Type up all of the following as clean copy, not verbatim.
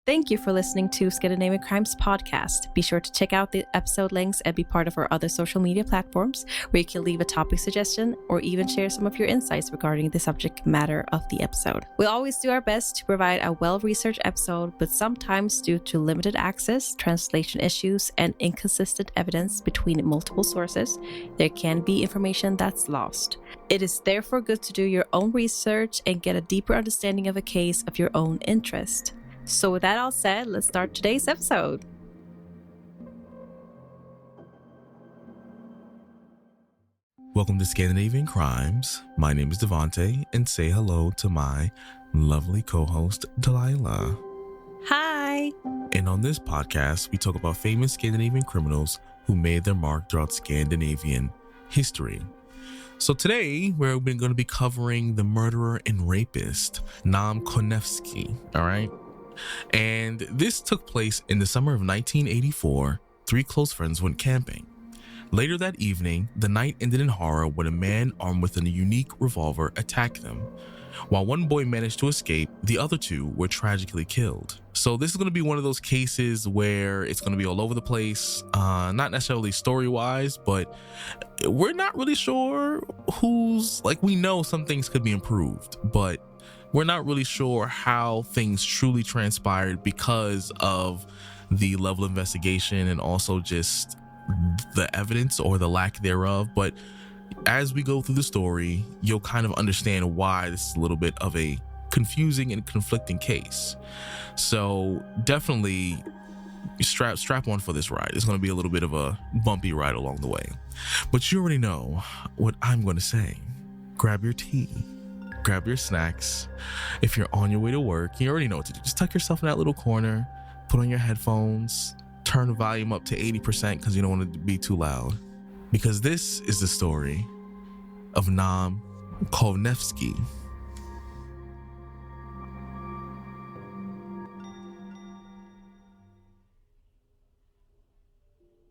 Thank you for listening to Scandinavian Crimes Podcast. Be sure to check out the episode links and be part of our other social media platforms where you can leave a topic suggestion or even share some of your insights regarding the subject matter of the episode. We'll always do our best to provide a well-researched episode, but sometimes due to limited access, translation issues, and inconsistent evidence between multiple sources, there can be information that's lost. It is therefore good to do your own research and get a deeper understanding of a case of your own interest. So with that all said, let's start today's episode. Welcome to Scandinavian Crimes. My name is Devante, and say hello to my lovely co-host, Delila. Hi! And on this podcast, we talk about famous Scandinavian criminals who made their mark throughout Scandinavian history. So today, we're going to be covering the murderer and rapist, Naum Conevski, all right? And this took place in the summer of 1984. Three close friends went camping. Later that evening, the night ended in horror when a man armed with a unique revolver attacked them. While one boy managed to escape, the other two were tragically killed. So this is going to be one of those cases where it's going to be all over the place, not necessarily story-wise, but we're not really sure we know some things could be improved, but we're not really sure how things truly transpired because of the level of investigation and also just the evidence or the lack thereof. But as we go through the story, you'll kind of understand why this is a little bit of a confusing and conflicting case. So definitely strap on for this ride. It's going to be a little bit of a bumpy ride along the way. But you already know what I'm going to say. Grab your tea. Grab your snacks. If you're on your way to work, you already know what to do. Just tuck yourself in that little corner, put on your headphones, turn the volume up to 80% because you don't want it to be too loud. Because this is the story of Naum Conevski.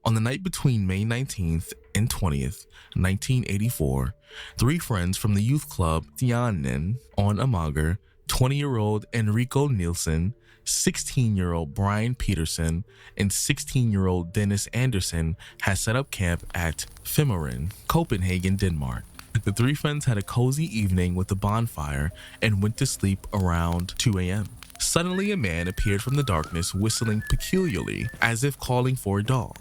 On the night between May 19th and 20th, 1984, three friends from the youth club Stjanen on Amager, 20-year-old Enrico Nielsen, 16-year-old Brian Peterson, and 16-year-old Dennis Anderson had set up camp at Fimmeren, Copenhagen, Denmark. The three friends had a cozy evening with a bonfire and went to sleep around 2 a.m. Suddenly, a man appeared from the darkness whistling peculiarly, as if calling for a dog.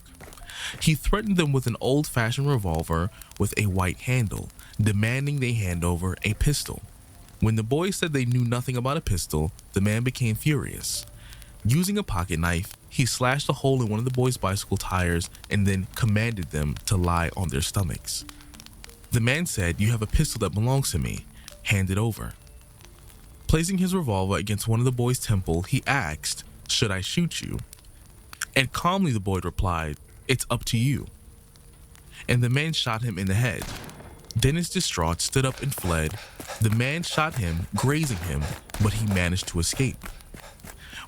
He threatened them with an old-fashioned revolver with a white handle, demanding they hand over a pistol. When the boys said they knew nothing about a pistol, the man became furious. Using a pocket knife, he slashed a hole in one of the boys' bicycle tires and then commanded them to lie on their stomachs. The man said, "You have a pistol that belongs to me. Hand it over." Placing his revolver against one of the boys' temple, he asked, "Should I shoot you?" And calmly the boy replied, "It's up to you." And the man shot him in the head. Dennis, distraught, stood up and fled. The man shot him, grazing him, but he managed to escape.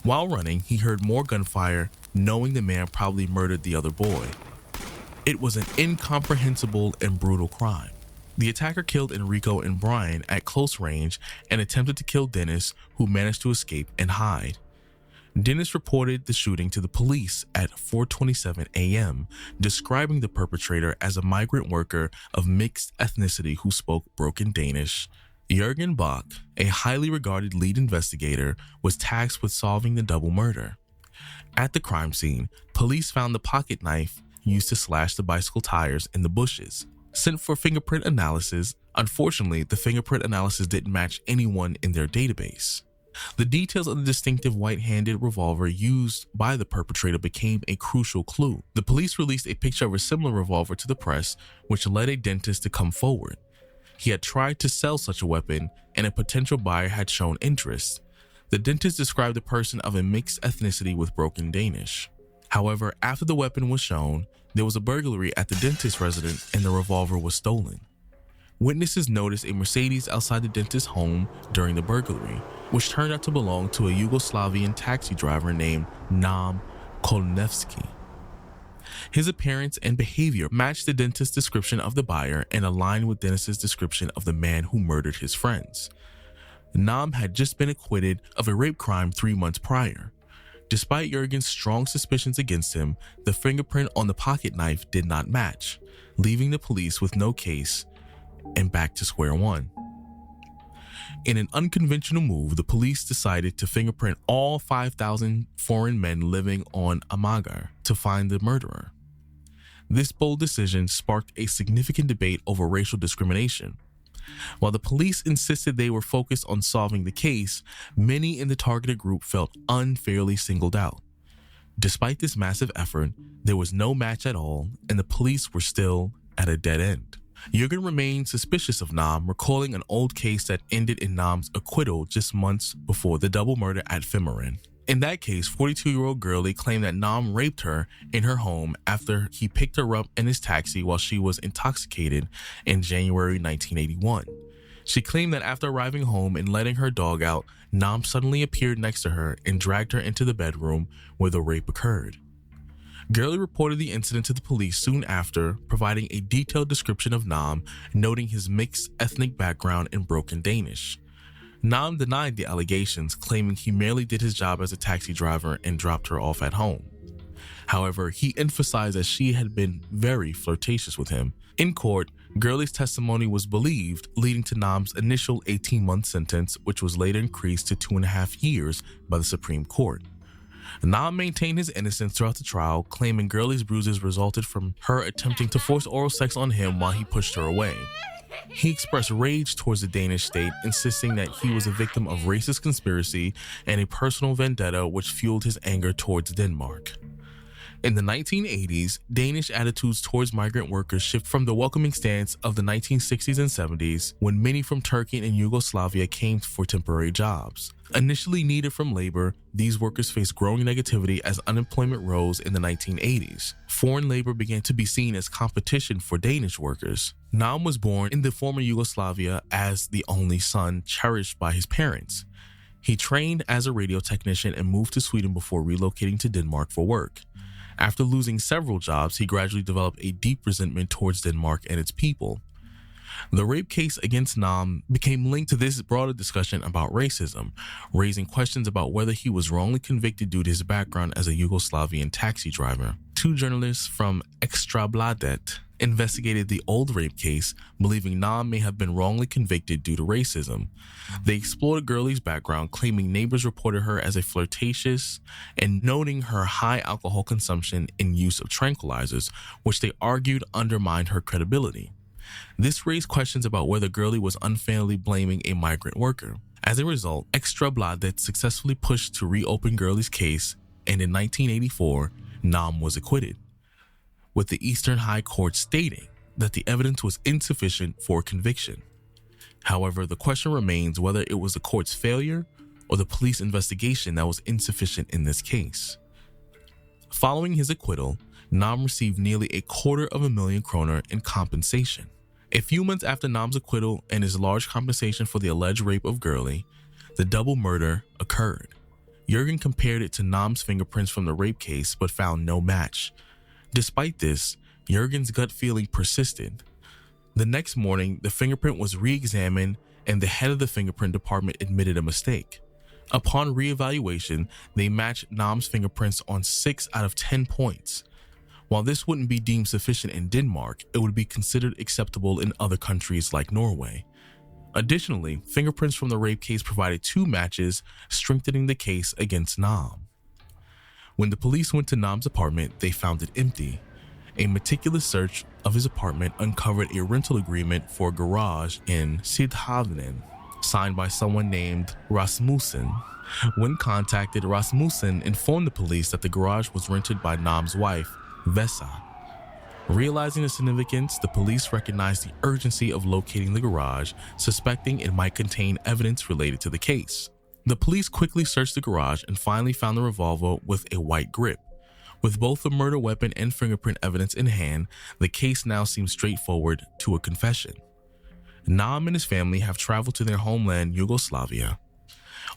While running, he heard more gunfire, knowing the man probably murdered the other boy. It was an incomprehensible and brutal crime. The attacker killed Enrico and Brian at close range and attempted to kill Dennis, who managed to escape and hide. Dennis reported the shooting to the police at 4:27 a.m., describing the perpetrator as a migrant worker of mixed ethnicity who spoke broken Danish. Jørgen Bach, a highly regarded lead investigator, was tasked with solving the double murder. At the crime scene, police found the pocket knife used to slash the bicycle tires in the bushes. Sent for fingerprint analysis, unfortunately, the fingerprint analysis didn't match anyone in their database. The details of the distinctive white-handed revolver used by the perpetrator became a crucial clue. The police released a picture of a similar revolver to the press, which led a dentist to come forward. He had tried to sell such a weapon, and a potential buyer had shown interest. The dentist described the person of a mixed ethnicity with broken Danish. However, after the weapon was shown, there was a burglary at the dentist's residence and the revolver was stolen. Witnesses noticed a Mercedes outside the dentist's home during the burglary, which turned out to belong to a Yugoslavian taxi driver named Naum Conevski. His appearance and behavior matched the dentist's description of the buyer and aligned with Dennis's description of the man who murdered his friends. Naum had just been acquitted of a rape crime 3 months prior. Despite Jurgen's strong suspicions against him, the fingerprint on the pocket knife did not match, leaving the police with no case and back to square one. In an unconventional move, the police decided to fingerprint all 5,000 foreign men living on Amager to find the murderer. This bold decision sparked a significant debate over racial discrimination. While the police insisted they were focused on solving the case, many in the targeted group felt unfairly singled out. Despite this massive effort, there was no match at all, and the police were still at a dead end. Jurgen remained suspicious of Naum, recalling an old case that ended in Naum's acquittal just months before the double murder at Viborg. In that case, 42-year-old Girlie claimed that Naum raped her in her home after he picked her up in his taxi while she was intoxicated in January 1981. She claimed that after arriving home and letting her dog out, Naum suddenly appeared next to her and dragged her into the bedroom where the rape occurred. Girlie reported the incident to the police soon after, providing a detailed description of Naum, noting his mixed ethnic background and broken Danish. Naum denied the allegations, claiming he merely did his job as a taxi driver and dropped her off at home. However, he emphasized that she had been very flirtatious with him. In court, Girlie's testimony was believed, leading to Naum's initial 18-month sentence, which was later increased to 2.5 years by the Supreme Court. Naum maintained his innocence throughout the trial, claiming Girlie's bruises resulted from her attempting to force oral sex on him while he pushed her away. He expressed rage towards the Danish state, insisting that he was a victim of racist conspiracy and a personal vendetta which fueled his anger towards Denmark. In the 1980s, Danish attitudes towards migrant workers shifted from the welcoming stance of the 1960s and 70s, when many from Turkey and Yugoslavia came for temporary jobs. Initially needed from labor, these workers faced growing negativity as unemployment rose in the 1980s. Foreign labor began to be seen as competition for Danish workers. Naum was born in the former Yugoslavia as the only son cherished by his parents. He trained as a radio technician and moved to Sweden before relocating to Denmark for work. After losing several jobs, he gradually developed a deep resentment towards Denmark and its people. The rape case against Naum became linked to this broader discussion about racism, raising questions about whether he was wrongly convicted due to his background as a Yugoslavian taxi driver. Two journalists from Ekstrabladet investigated the old rape case, believing Naum may have been wrongly convicted due to racism. They explored Girlie's background, claiming neighbors reported her as a flirtatious and noting her high alcohol consumption and use of tranquilizers, which they argued undermined her credibility. This raised questions about whether Girlie was unfairly blaming a migrant worker. As a result, Ekstrabladet successfully pushed to reopen Girlie's case, and in 1984, Naum was acquitted, with the Eastern High Court stating that the evidence was insufficient for conviction. However, the question remains whether it was the court's failure or the police investigation that was insufficient in this case. Following his acquittal, Naum received nearly 250,000 kroner in compensation. A few months after Naum's acquittal and his large compensation for the alleged rape of Girlie, the double murder occurred. Jurgen compared it to Naum's fingerprints from the rape case but found no match. Despite this, Jurgen's gut feeling persisted. The next morning, the fingerprint was re-examined and the head of the fingerprint department admitted a mistake. Upon re-evaluation, they matched Naum's fingerprints on 6 out of 10 points. While this wouldn't be deemed sufficient in Denmark, it would be considered acceptable in other countries like Norway. Additionally, fingerprints from the rape case provided 2 matches, strengthening the case against Naum. When the police went to Naum's apartment, they found it empty. A meticulous search of his apartment uncovered a rental agreement for a garage in Sydhavnen, signed by someone named Rasmussen. When contacted, Rasmussen informed the police that the garage was rented by Naum's wife, Vesa. Realizing the significance, the police recognized the urgency of locating the garage, suspecting it might contain evidence related to the case. The police quickly searched the garage and finally found the revolver with a white grip. With both the murder weapon and fingerprint evidence in hand, the case now seems straightforward to a confession. Naum and his family have traveled to their homeland, Yugoslavia.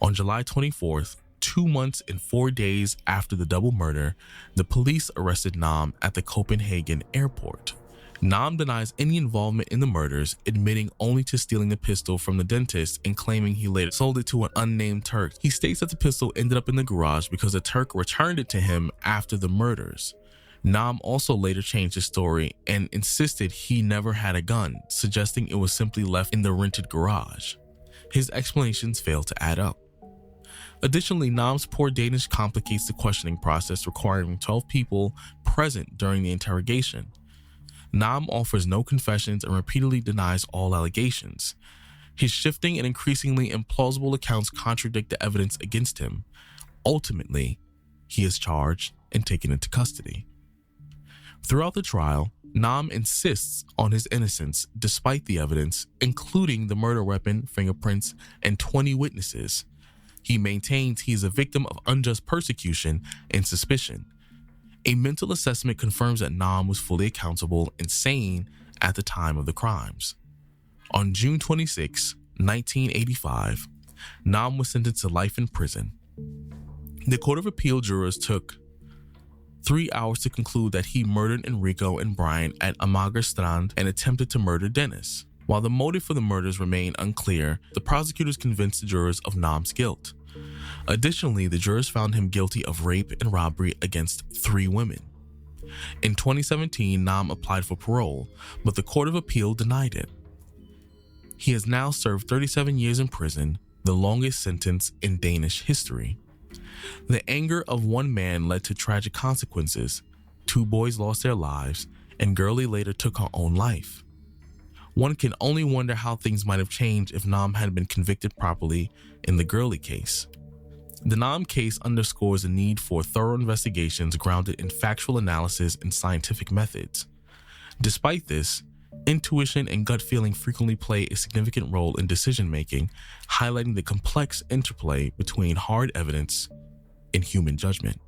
On July 24th, 2 months and 4 days after the double murder, the police arrested Naum at the Copenhagen airport. Naum denies any involvement in the murders, admitting only to stealing the pistol from the dentist and claiming he later sold it to an unnamed Turk. He states that the pistol ended up in the garage because a Turk returned it to him after the murders. Naum also later changed his story and insisted he never had a gun, suggesting it was simply left in the rented garage. His explanations fail to add up. Additionally, Naum's poor Danish complicates the questioning process, requiring 12 people present during the interrogation. Naum offers no confessions and repeatedly denies all allegations. His shifting and increasingly implausible accounts contradict the evidence against him. Ultimately, he is charged and taken into custody. Throughout the trial, Naum insists on his innocence despite the evidence, including the murder weapon, fingerprints, and 20 witnesses. He maintains he is a victim of unjust persecution and suspicion. A mental assessment confirms that Naum was fully accountable and sane at the time of the crimes. On June 26, 1985, Naum was sentenced to life in prison. The Court of Appeal jurors took 3 hours to conclude that he murdered Enrico and Brian at Amager Strand and attempted to murder Dennis. While the motive for the murders remained unclear, the prosecutors convinced the jurors of Naum's guilt. Additionally, the jurors found him guilty of rape and robbery against 3 women. In 2017, Naum applied for parole, but the Court of Appeal denied it. He has now served 37 years in prison, the longest sentence in Danish history. The anger of one man led to tragic consequences. 2 boys lost their lives, and Gurley later took her own life. One can only wonder how things might have changed if Naum had been convicted properly in the Gurley case. The Naum case underscores the need for thorough investigations grounded in factual analysis and scientific methods. Despite this, intuition and gut feeling frequently play a significant role in decision-making, highlighting the complex interplay between hard evidence and human judgment.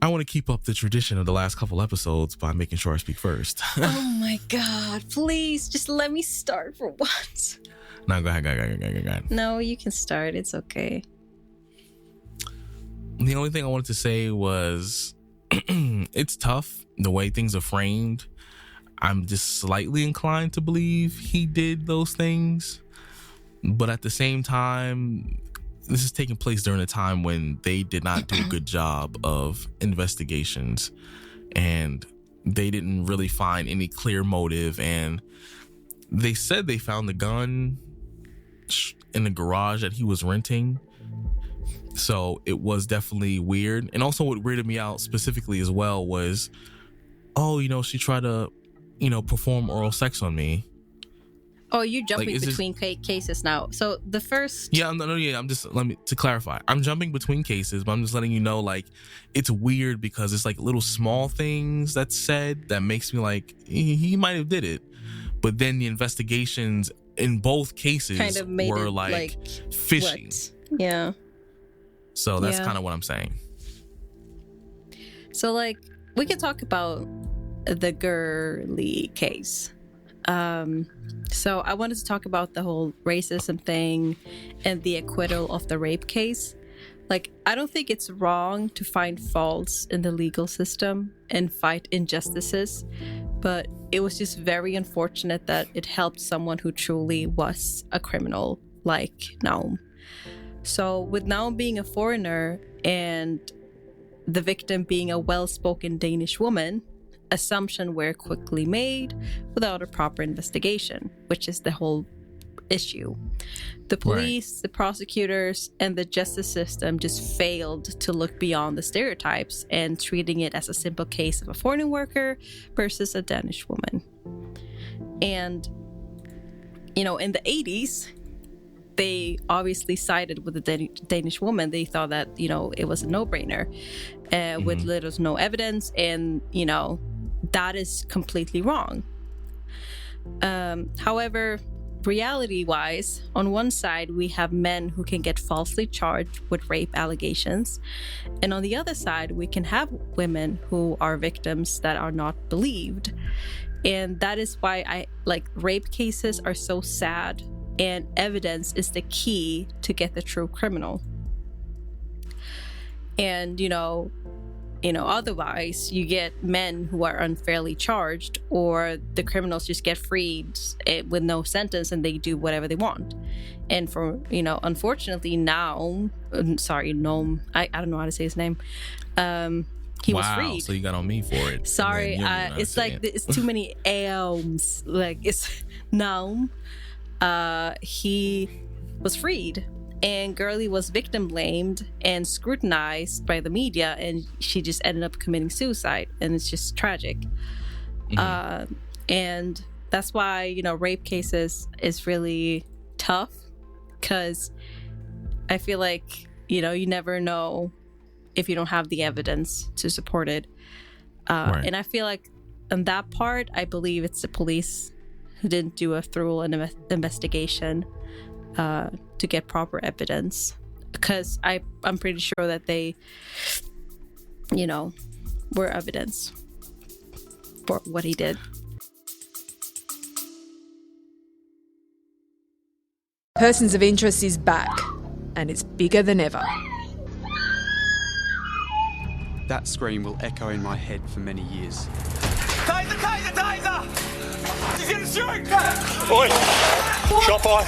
I want to keep up the tradition of the last couple episodes by making sure I speak first. Oh my God, please just let me start for once. No, go ahead. No, you can start. It's okay. The only thing I wanted to say was it's tough the way things are framed. I'm just slightly inclined to believe he did those things. But at the same time, this is taking place during a time when they did not do a good job of investigations, and they didn't really find any clear motive. And they said they found the gun in the garage that he was renting. So it was definitely weird. And also what weirded me out specifically as well was, she tried to, perform oral sex on me. Oh, you're jumping between cases now. So the first... Yeah, I'm just, to clarify. I'm jumping between cases, but I'm just letting you know, it's weird because it's little small things that's said that makes me he might have did it. But then the investigations in both cases kind of made were it fishy. What? Yeah. So that's kind of what I'm saying. So we could talk about the Gurley case. So I wanted to talk about the whole racism thing and the acquittal of the rape case. I don't think it's wrong to find faults in the legal system and fight injustices, but it was just very unfortunate that it helped someone who truly was a criminal like Naum. So with Naum being a foreigner and the victim being a well-spoken Danish woman, assumptions were quickly made without a proper investigation, which is the whole issue. The police, the prosecutors, and the justice system just failed to look beyond the stereotypes and treating it as a simple case of a foreign worker versus a Danish woman. And, in the 80s, they obviously sided with the Danish woman. They thought that, it was a no-brainer with little to no evidence, and, that is completely wrong. However, reality-wise, on one side, we have men who can get falsely charged with rape allegations. And on the other side, we can have women who are victims that are not believed. And that is why rape cases are so sad, and evidence is the key to get the true criminal. And, otherwise you get men who are unfairly charged, or the criminals just get freed with no sentence and they do whatever they want. And for, unfortunately Naum, I don't know how to say his name. He was freed. So you got on me for it. Sorry, it's like it's too many Aums. Like, it's Naum. He was freed, and Gurley was victim blamed and scrutinized by the media, and she just ended up committing suicide, and it's just tragic. And that's why rape cases is really tough, because I feel like you never know if you don't have the evidence to support it. Right. And I feel like on that part, I believe it's the police who didn't do a thorough investigation to get proper evidence. Because I'm pretty sure that they, were evidence for what he did. Persons of Interest is back, and it's bigger than ever. That scream will echo in my head for many years. Taser! Taser! Taser! He's gonna shoot! Oi! Shot fired!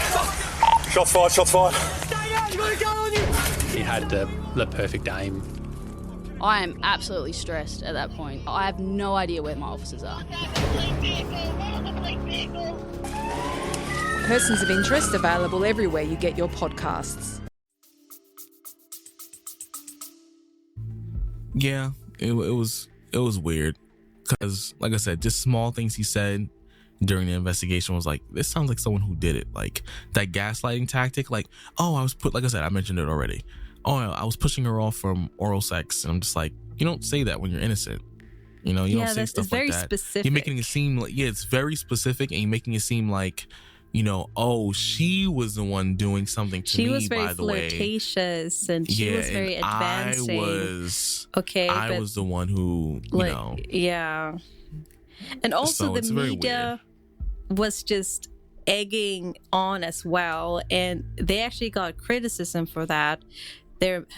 Shots fired! Shots fired! Stay out! You got a gun on you! He had the perfect aim. I am absolutely stressed at that point. I have no idea where my officers are. Persons of Interest available everywhere you get your podcasts. Yeah, it was weird, because like I said, just small things he said during the investigation was like, this sounds like someone who did it. Like that gaslighting tactic, like, oh, like I said, I mentioned it already. Oh, I was pushing her off from oral sex, and I'm just like, you don't say that when you're innocent. You don't say stuff like that. Specific. You're making it seem like, it's very specific, and you're making it seem like, oh, she was the one doing something to me, by the way. She was very flirtatious, and she was very advancing. I was the one who, Yeah. And also so the media was just egging on as well, and they actually got criticism for that.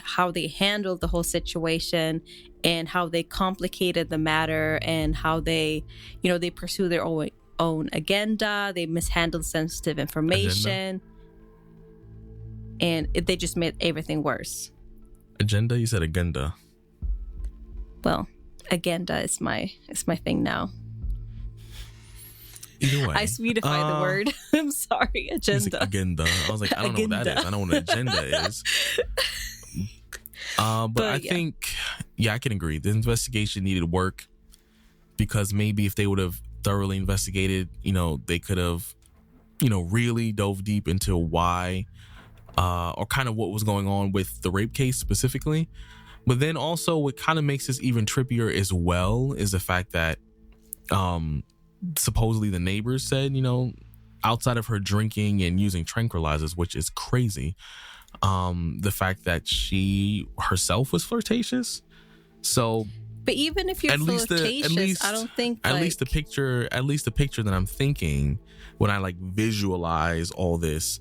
How they handled the whole situation, and how they complicated the matter, and how they pursue their own agenda. They mishandled sensitive information, and they just made everything worse. Agenda? You said agenda. Well, agenda is my thing now. Either way, I sweetified the word. I'm sorry, agenda. Like, agenda. I was like, I don't know what that is. I know what an agenda is. But I think, I can agree. The investigation needed work, because maybe if they would have thoroughly investigated, they could have, really dove deep into why, or kind of what was going on with the rape case specifically. But then also what kind of makes this even trippier as well is the fact that supposedly the neighbors said, outside of her drinking and using tranquilizers, which is crazy, the fact that she herself was flirtatious. So, but even if you're flirtatious, I don't think at least the picture that I'm thinking when I visualize all this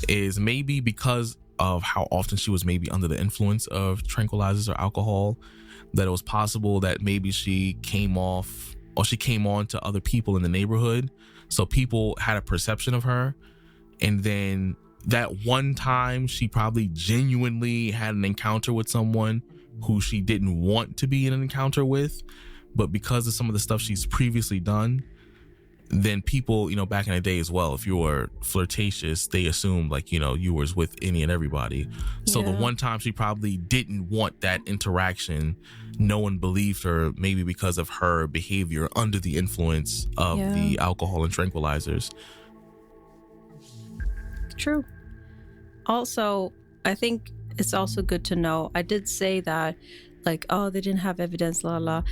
is maybe because of how often she was maybe under the influence of tranquilizers or alcohol, that it was possible that maybe she came on to other people in the neighborhood. So people had a perception of her. And then that one time she probably genuinely had an encounter with someone who she didn't want to be in an encounter with. But because of some of the stuff she's previously done, then people, back in the day as well, if you were flirtatious, they assumed you was with any and everybody. So the one time she probably didn't want that interaction, no one believed her, maybe because of her behavior under the influence of the alcohol and tranquilizers. True. Also, I think it's also good to know, I did say that, they didn't have evidence, Well,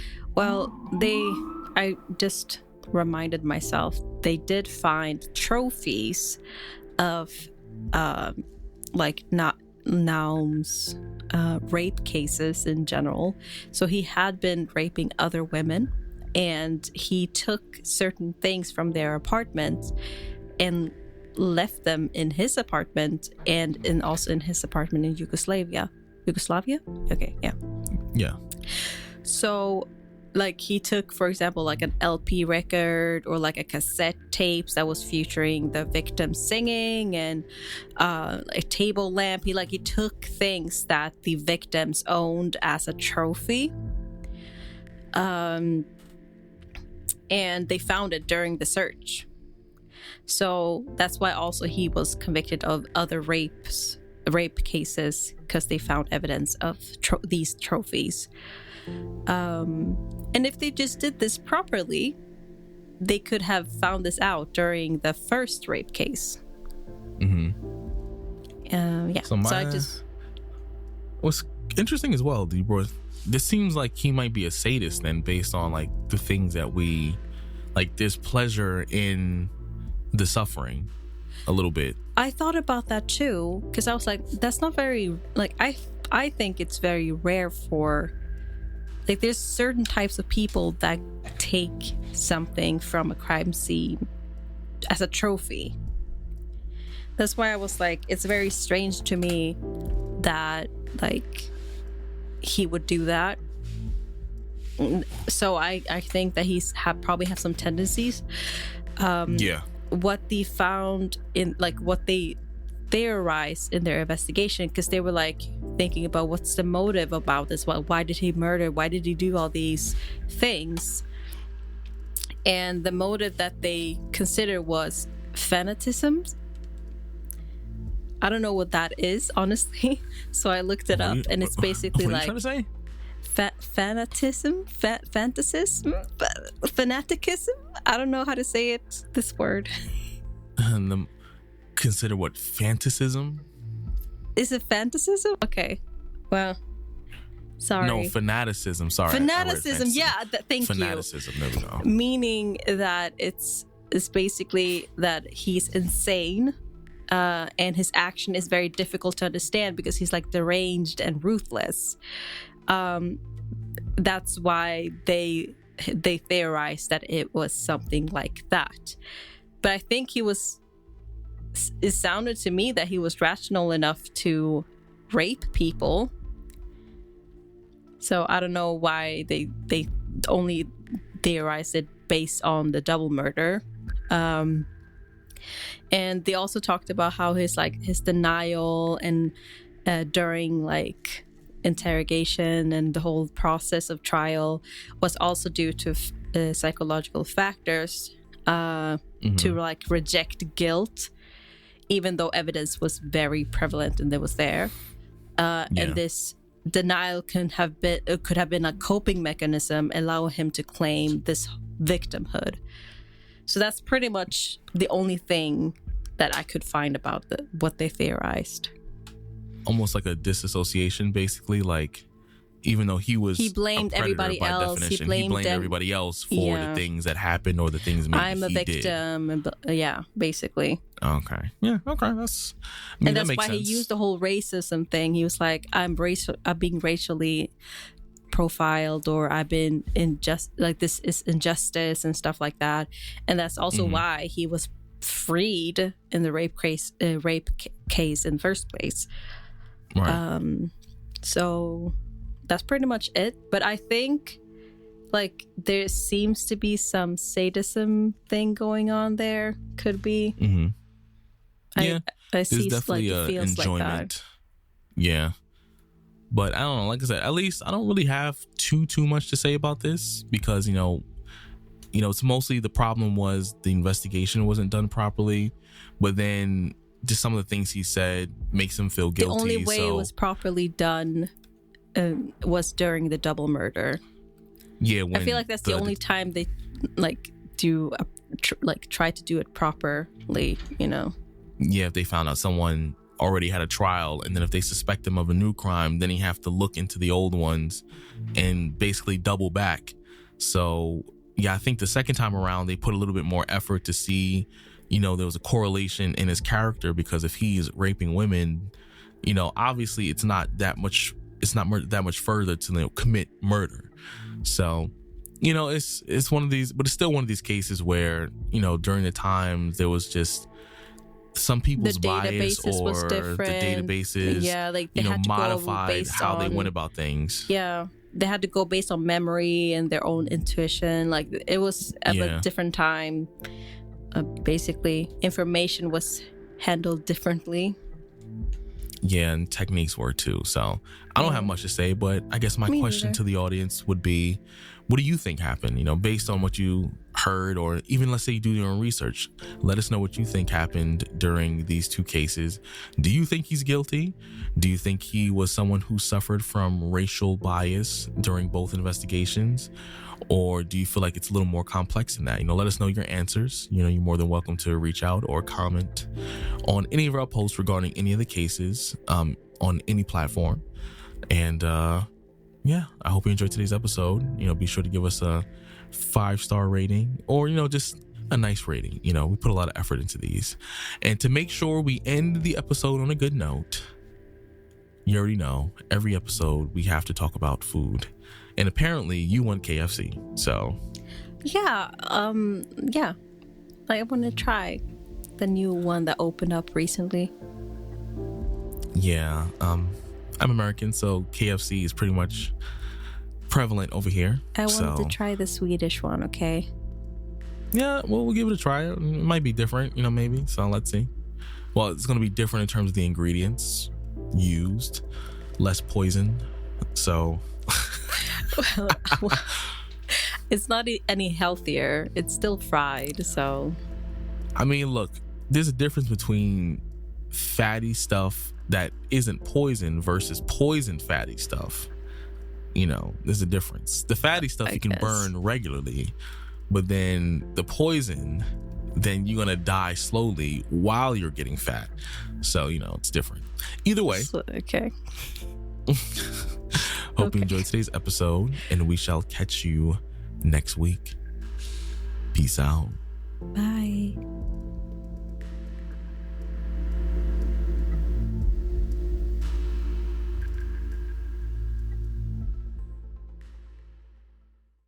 I just reminded myself, they did find trophies of Naum's rape cases in general. So he had been raping other women, and he took certain things from their apartment and left them in his apartment, and also in his apartment in Yugoslavia. Okay, yeah. So, like, he took, for example, like an LP record or like a cassette tapes that was featuring the victim singing, and a table lamp. He took things that the victims owned as a trophy. And they found it during the search. So that's why also he was convicted of other rape cases, because they found evidence of these trophies. And if they just did this properly, they could have found this out during the first rape case. Yeah. So what's interesting as well, this seems like he might be a sadist then, based on like the things that we like. There's pleasure in the suffering a little bit. I thought about that too, because I was like, that's not very, like, I think it's very rare for, like, there's certain types of people that take something from a crime scene as a trophy. That's why I was like, it's very strange to me that, like, he would do that. So I think that he's probably have some tendencies. What they found in, like, what they theorized in their investigation, because they were like thinking about what's the motive about this, why did he murder, why did he do all these things, and the motive that they considered was fanatism. I don't know what that is, honestly, so I looked it up, and it's basically what like, are you trying to say? Fanaticism. I don't know how to say it, this word. And consider what fanaticism? Is it fanaticism? Okay, well, sorry. No, fanaticism. Sorry, fanaticism. Yeah, thank you. Fanaticism. There we go. Meaning that it's basically that he's insane, and his action is very difficult to understand because he's like deranged and ruthless. That's why they theorized that it was something like that. But I think it sounded to me that he was rational enough to rape people. So I don't know why they only theorized it based on the double murder. And they also talked about how his denial and during like interrogation and the whole process of trial was also due to psychological factors, to like reject guilt, even though evidence was very prevalent and it was there. And this denial could have been a coping mechanism, allowing him to claim this victimhood. So that's pretty much the only thing that I could find about what they theorized. Almost like a disassociation, basically. Like, even though he blamed everybody else. He blamed everybody else for the things that happened or the things maybe I'm a victim. Yeah, basically. Okay. Yeah. Okay. That's why he used the whole racism thing. He was like, I'm being racially profiled, or I've been this is injustice and stuff like that. And that's also why he was freed in the rape case in the first place. Right. So that's pretty much it. But I think like there seems to be some sadism thing going on there. Could be. Yeah, I see. There's definitely like, it feels enjoyment. like that. Yeah, but I don't know. Like I said, at least I don't really have too much to say about this, because it's mostly the problem was the investigation wasn't done properly, but then just some of the things he said makes him feel guilty. The only way it was properly done was during the double murder. Yeah, I feel like that's the only time they like do try to do it properly. Yeah, if they found out someone already had a trial, and then if they suspect them of a new crime, then you have to look into the old ones and basically double back. So yeah, I think the second time around they put a little bit more effort to see, there was a correlation in his character, because if he's raping women, obviously it's not that much further to commit murder. So it's one of these, but it's still one of these cases where during the time there was just some people's bias, or the databases, like they had to modified go based how on, they went about things. Yeah, they had to go based on memory and their own intuition. Like it was at a different time. Basically, information was handled differently. Yeah, and techniques were too. So I don't have much to say, but I guess my question to the audience would be, what do you think happened? You know, based on what you heard, or even let's say you do your own research, let us know what you think happened during these two cases. Do you think he's guilty? Do you think he was someone who suffered from racial bias during both investigations? Or do you feel like it's a little more complex than that? You know, let us know your answers. You know, you're more than welcome to reach out or comment on any of our posts regarding any of the cases on any platform. And yeah, I hope you enjoyed today's episode. You know, be sure to give us a 5-star rating, or, you know, just a nice rating. You know, we put a lot of effort into these. And to make sure we end the episode on a good note, you already know, every episode we have to talk about food. And apparently you want KFC. So yeah, like I want to try the new one that opened up recently. Yeah, I'm American, so KFC is pretty much prevalent over here. I wanted to try the Swedish one. Okay. Yeah, well, we'll give it a try. It might be different, you know, maybe. So let's see. Well, it's going to be different in terms of the ingredients used, less poison. So well, it's not any healthier. It's still fried. So I mean, look, there's a difference between fatty stuff that isn't poison versus poisoned fatty stuff. You know, there's a difference. The fatty stuff you can burn regularly, but then the poison, then you're gonna die slowly while you're getting fat. So, you know, it's different. Either way. Okay. Hope you enjoyed today's episode, and we shall catch you next week. Peace out. Bye.